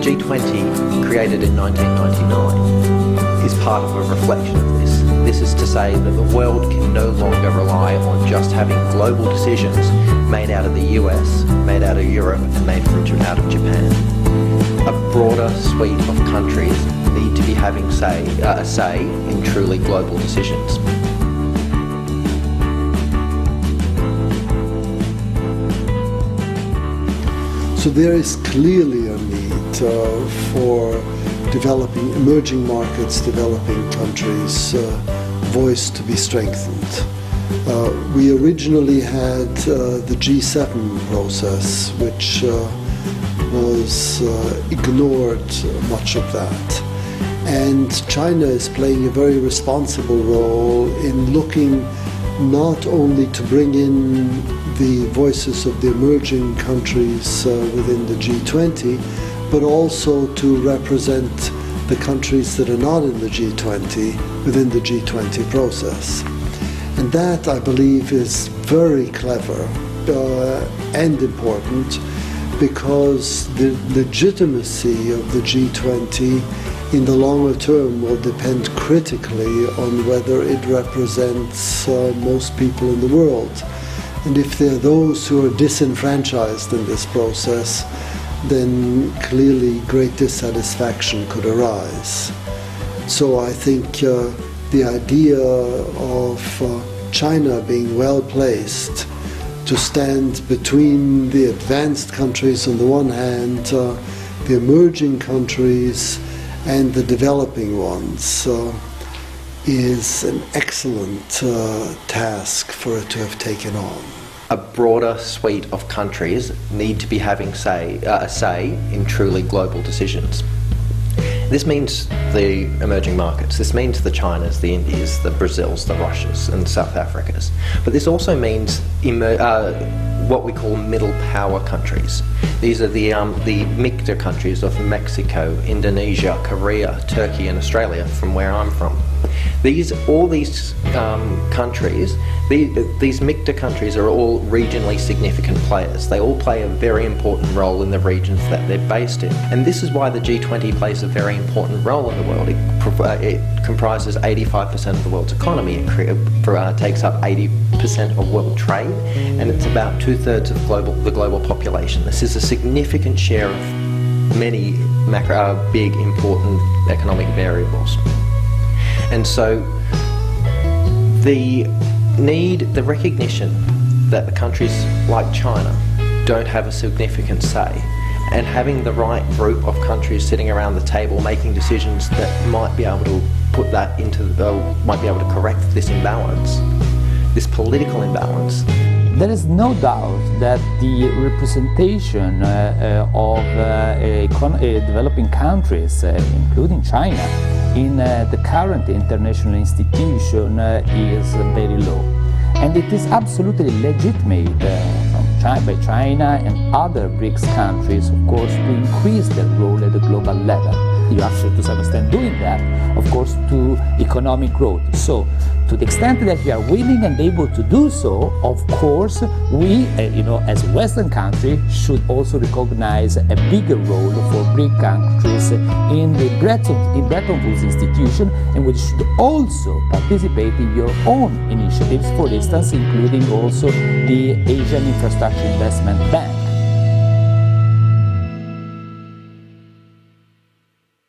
G20, created in 1999, is part of a reflection of this. This is to say that the world can no longer rely on just having global decisions made out of the US, made out of Europe, and made out of Japan. A broader suite of countries need to be having a say in truly global decisions. So there is clearly a need for developing emerging markets, developing countries' voice to be strengthened. We originally had the G7 process, which was ignored much of that. And China is playing a very responsible role in looking not only to bring in the voices of the emerging countries within the G20, but also to represent the countries that are not in the G20 within the G20 process. And that, I believe, is very clever and important, because the legitimacy of the G20 in the longer term will depend critically on whether it represents most people in the world. And if there are those who are disenfranchised in this process, then clearly great dissatisfaction could arise. So I think the idea of China being well placed to stand between the advanced countries on the one hand, the emerging countries, and the developing ones is an excellent task for it to have taken on. A broader suite of countries need to be having a say in truly global decisions. This means the emerging markets. This means the Chinas, the Indias, the Brazils, the Russias, and South Africas. But this also means what we call middle power countries. These are the MICTA countries of Mexico, Indonesia, Korea, Turkey, and Australia, from where I'm from. All these countries, these MICTA countries are all regionally significant players. They all play a very important role in the regions that they're based in. And this is why the G20 plays a very important role in the world. It comprises 85% of the world's economy. It takes up 80% of world trade, and it's about 2/3 of the global population. This is a significant share of many big, important economic variables. And so the recognition that the countries like China don't have a significant say, and having the right group of countries sitting around the table making decisions that might be able to might be able to correct this imbalance, this political imbalance. There is no doubt that the representation of developing countries, including China, in the current international institution is very low. And it is absolutely legitimate by China and other BRICS countries, of course, to increase their role at the global level. You are to some extent doing that, of course, to economic growth. So, to the extent that we are willing and able to do so, of course, we, as a Western country, should also recognize a bigger role for BRIC countries in the Bretton Woods institution, and we should also participate in your own initiatives, for instance, including also the Asian Infrastructure Investment Bank.